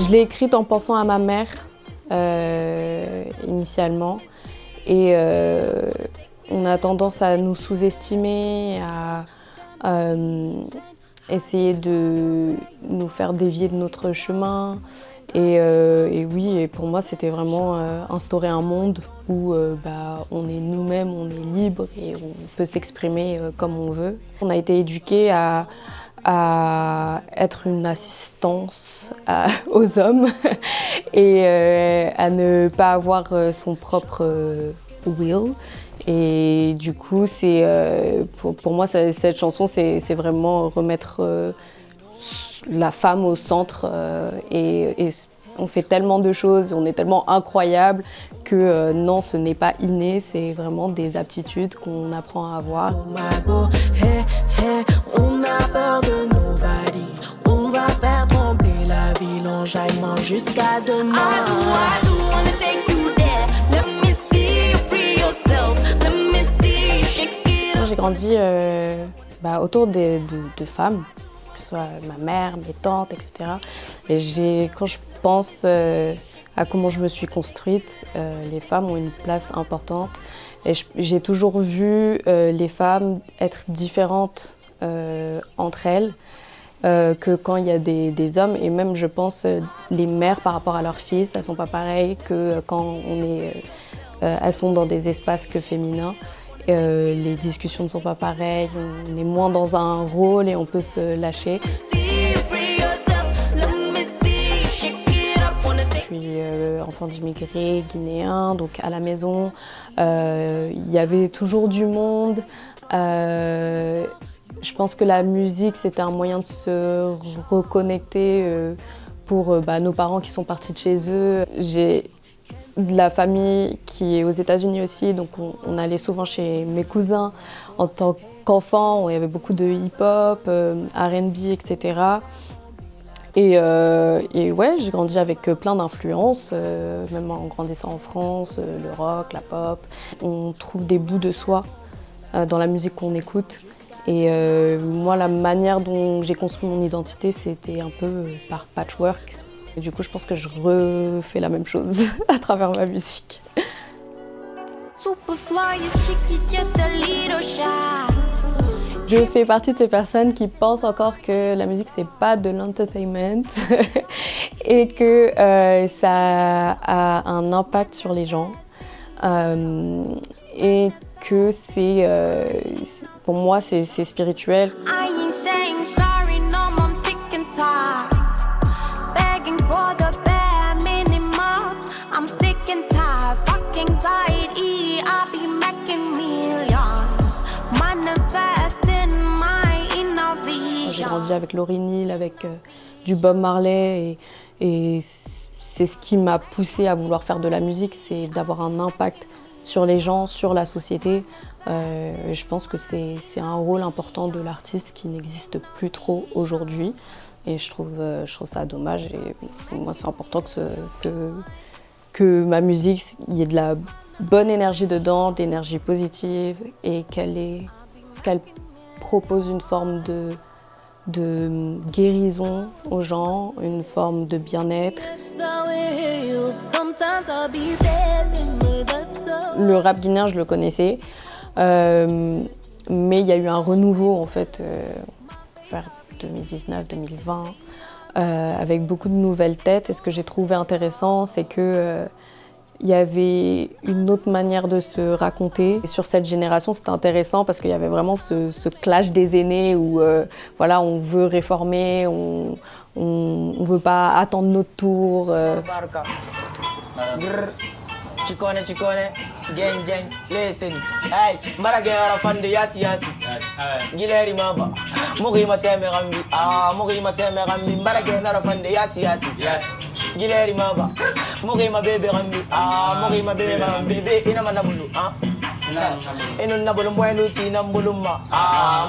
Je l'ai écrite en pensant à ma mère, initialement. Et on a tendance à nous sous-estimer, à essayer de nous faire dévier de notre chemin. Et oui, et pour moi, c'était vraiment instaurer un monde où on est nous-mêmes, on est libre et on peut s'exprimer comme on veut. On a été éduqués à être une assistance aux hommes et à ne pas avoir son propre will. Et du coup, pour moi, cette chanson, c'est vraiment remettre la femme au centre. Et on fait tellement de choses, on est tellement incroyable que non, ce n'est pas inné, c'est vraiment des aptitudes qu'on apprend à avoir. On a peur de nobody, on va faire trembler la ville, enjaillement jusqu'à demain. J'ai grandi autour de femmes, que ce soit ma mère, mes tantes, etc. Et quand je pense à comment je me suis construite, les femmes ont une place importante. Et j'ai toujours vu les femmes être différentes entre elles que quand il y a des hommes. Et même, je pense, les mères par rapport à leurs fils, elles ne sont pas pareilles que quand elles sont dans des espaces que féminins. Les discussions ne sont pas pareilles, on est moins dans un rôle et on peut se lâcher. Je suis enfant d'immigrés guinéens, donc à la maison, il y avait toujours du monde. Je pense que la musique, c'était un moyen de se reconnecter pour nos parents qui sont partis de chez eux. J'ai de la famille qui est aux États-Unis aussi, donc on allait souvent chez mes cousins en tant qu'enfant, où il y avait beaucoup de hip-hop, R&B, etc. Et ouais, j'ai grandi avec plein d'influences, même en grandissant en France, le rock, la pop. On trouve des bouts de soi dans la musique qu'on écoute. Et moi, la manière dont j'ai construit mon identité, c'était un peu par patchwork. Et du coup, je pense que je refais la même chose à travers ma musique. Je fais partie de ces personnes qui pensent encore que la musique, c'est pas de l'entertainment et que ça a un impact sur les gens. Et que pour moi, c'est spirituel. J'ai grandi avec Lauryn Hill, avec du Bob Marley et c'est ce qui m'a poussée à vouloir faire de la musique, c'est d'avoir un impact sur les gens, sur la société. Je pense que c'est un rôle important de l'artiste qui n'existe plus trop aujourd'hui. Et je trouve ça dommage. Et pour moi, c'est important que ma musique, il y ait de la bonne énergie dedans, de l'énergie positive, et qu'elle propose une forme de guérison aux gens, une forme de bien-être. Le rap guinéen, je le connaissais, mais il y a eu un renouveau en fait vers 2019-2020 avec beaucoup de nouvelles têtes. Et ce que j'ai trouvé intéressant, c'est que il y avait une autre manière de se raconter. Et sur cette génération, c'était intéressant parce qu'il y avait vraiment ce clash des aînés où voilà, on veut réformer, on veut pas attendre notre tour. Chikone, gang, listen. Hey, marage arafande yati. Gileri maba. Mugi mateme gambi. Mugi mateme gambi. Marage arafande yati. Gileri maba. Mugi ma bebe gambi. Mugi ma bebe gambi. Bebe ina manabulu. Inu nabulu mweluti nambuluma.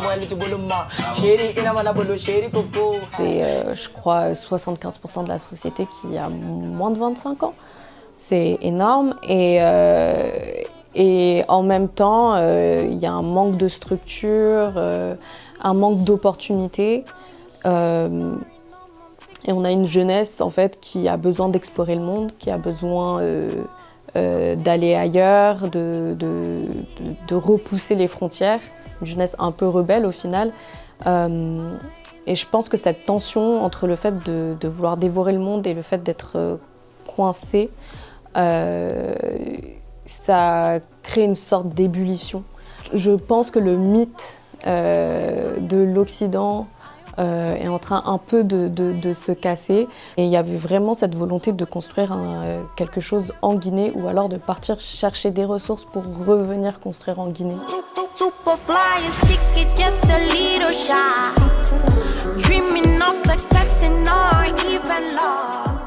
Mweluti buluma. Chéri ina manabulu, chéri coco. C'est, je crois, 75% de la société qui a moins de 25 ans. C'est énorme et en même temps, il y a un manque de structure, un manque d'opportunités. Et on a une jeunesse en fait qui a besoin d'explorer le monde, qui a besoin d'aller ailleurs, de repousser les frontières. Une jeunesse un peu rebelle au final. Et je pense que cette tension entre le fait de vouloir dévorer le monde et le fait d'être coincé, ça crée une sorte d'ébullition. Je pense que le mythe de l'Occident est en train un peu de se casser. Et il y avait vraiment cette volonté de construire quelque chose en Guinée ou alors de partir chercher des ressources pour revenir construire en Guinée. Superfly is sticky, just a little shy. Dreaming of success and not even love.